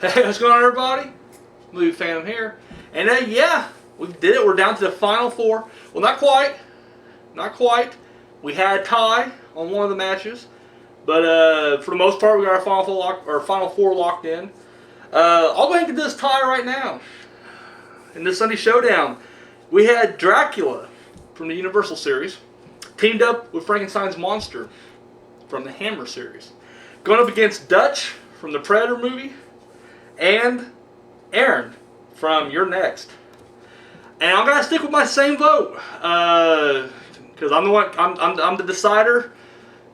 Hey, what's going on, everybody? Movie Phantom here. And yeah, we did it. We're down to the final four. Well, not quite. Not quite. We had a tie on one of the matches. But for the most part, we got our final four locked in. I'll go ahead and get this tie right now. In this Sunday Showdown, we had Dracula from the Universal series teamed up with Frankenstein's monster from the Hammer series. Going up against Dutch from the Predator movie and Aaron from You're Next. And I'm gonna stick with my same vote because I'm the one. I'm the decider,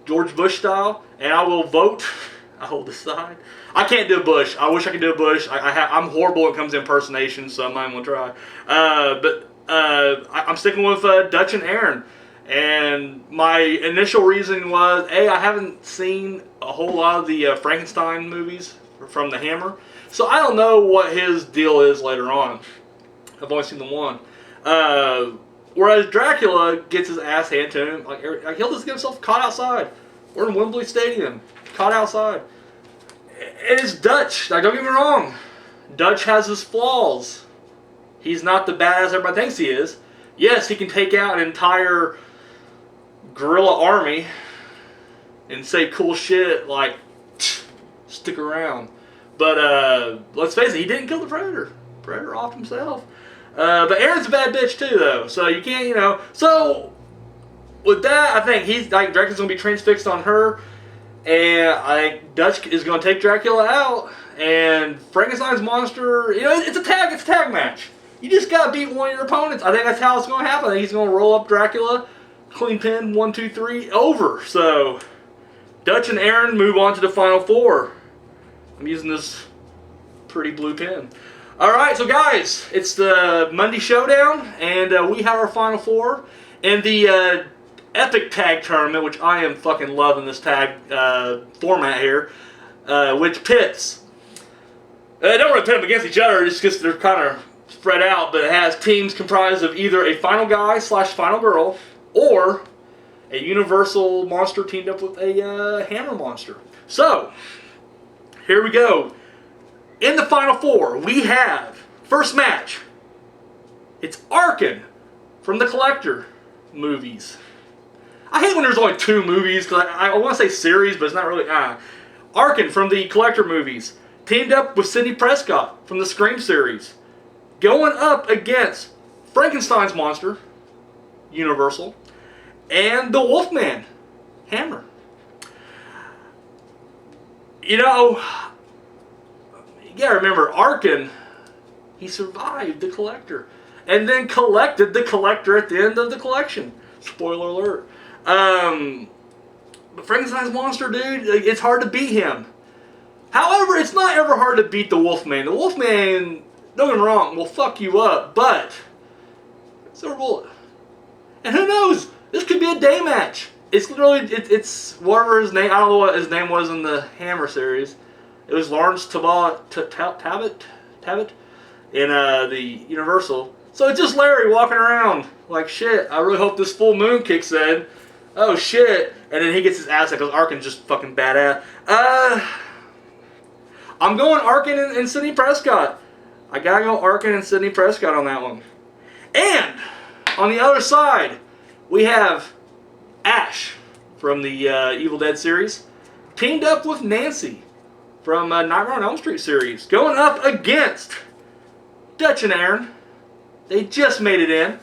George Bush style, and I will vote. I will decide. I can't do a Bush. I wish I could do a Bush. I'm horrible when it comes to impersonation, so I might want to try. I'm sticking with Dutch and Aaron. And my initial reason was, A, I haven't seen a whole lot of the Frankenstein movies from the Hammer, so I don't know what his deal is later on. I've only seen the one. Whereas Dracula gets his ass handed to him. Like he'll just get himself caught outside. We're in Wembley Stadium, caught outside. And it's Dutch. Now, don't get me wrong. Dutch has his flaws. He's not the badass everybody thinks he is. Yes, he can take out an entire guerrilla army and say cool shit like, stick around. But let's face it, he didn't kill the Predator. Predator off himself. But Aaron's a bad bitch too, though. So you can't, you know. So with that, I think Dracula's gonna be transfixed on her, and I think Dutch is gonna take Dracula out. And Frankenstein's monster, you know, it's a tag match. You just gotta beat one of your opponents. I think that's how it's gonna happen. I think he's gonna roll up Dracula, clean pin, 1, 2, 3, over. So Dutch and Aaron move on to the final four. I'm using this pretty blue pin. Alright, so guys, it's the Monday Showdown, and we have our final four in the Epic Tag Tournament, which I am fucking loving this tag format here, which pits. Don't really pit them against each other, just because they're kind of spread out, but it has teams comprised of either a final guy / final girl, or a Universal monster teamed up with a Hammer monster. So, here we go. In the final four, we have, first match, it's Arkin from the Collector movies. I hate when there's only two movies, because I want to say series, but it's not really, Arkin from the Collector movies, teamed up with Sidney Prescott from the Scream series, going up against Frankenstein's monster, Universal, and the Wolfman, Hammer. You know, you gotta remember, Arkin, he survived the Collector, and then collected the Collector at the end of the collection. Spoiler alert. But Frankenstein's monster, dude, it's hard to beat him. However, it's not ever hard to beat the Wolfman. The Wolfman, don't get me wrong, will fuck you up, but silver bullet. And who knows? This could be a day match. It's literally, it's whatever his name, I don't know what his name was in the Hammer series. It was Lawrence Tabit in the Universal. So it's just Larry walking around like, shit, I really hope this full moon kicks in. Oh shit. And then he gets his ass because Arkin's just fucking badass. I'm going Arkin and Sidney Prescott. I gotta go Arkin and Sidney Prescott on that one. And on the other side, we have Ash from the Evil Dead series, teamed up with Nancy from Nightmare on Elm Street series, going up against Dutch and Aaron. They just made it in.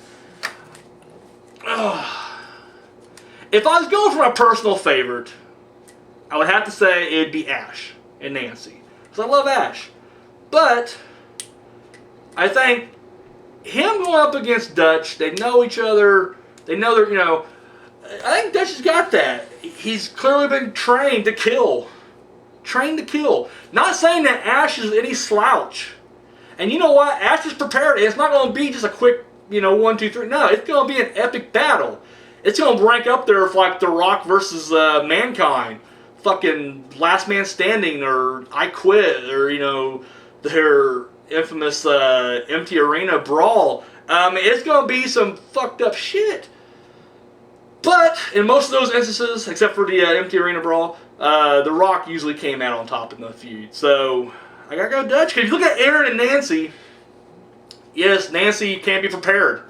If I was going for my personal favorite, I would have to say it'd be Ash and Nancy, because I love Ash. But I think him going up against Dutch, they know each other. They know they're, you know, I think Dutch has got that. He's clearly been trained to kill. Trained to kill. Not saying that Ash is any slouch. And you know what? Ash is prepared. It's not going to be just a quick, you know, 1, 2, 3. No, it's going to be an epic battle. It's going to rank up there with like The Rock versus Mankind. Fucking Last Man Standing, or I Quit, or, you know, their infamous empty arena brawl. It's going to be some fucked up shit. But in most of those instances, except for the empty arena brawl, The Rock usually came out on top in the feud. So I gotta go Dutch. Because you look at Aaron and Nancy, yes, Nancy can be prepared.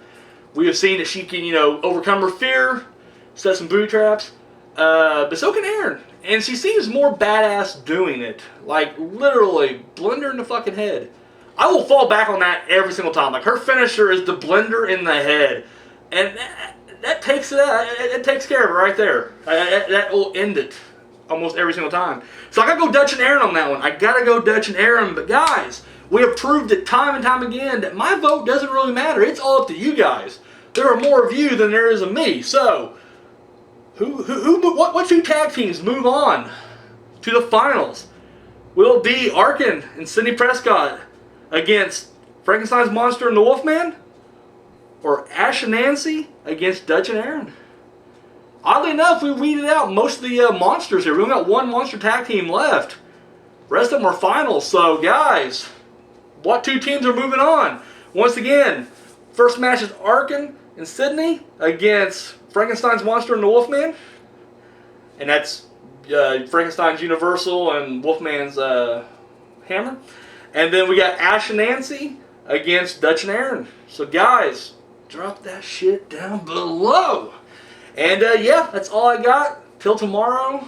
We have seen that she can, overcome her fear, set some booby traps. But so can Aaron. And she seems more badass doing it. Like, literally, blender in the fucking head. I will fall back on that every single time. Like, her finisher is the blender in the head. And that takes it out. It takes care of it right there. That will end it almost every single time. So I gotta go Dutch and Aaron on that one. I gotta go Dutch and Aaron. But guys, we have proved it time and time again that my vote doesn't really matter. It's all up to you guys. There are more of you than there is of me. So, what two tag teams move on to the finals? Will it be Arkin and Sidney Prescott against Frankenstein's Monster and the Wolfman? Or Ash and Nancy against Dutch and Aaron? Oddly enough, we weeded out most of the monsters here. We only got one monster tag team left. Rest of them are finals. So, guys, what two teams are moving on? Once again, first match is Arkin and Sidney against Frankenstein's Monster and the Wolfman. And that's Frankenstein's Universal and Wolfman's Hammer. And then we got Ash and Nancy against Dutch and Aaron. So guys, drop that shit down below. And yeah, that's all I got. Till tomorrow.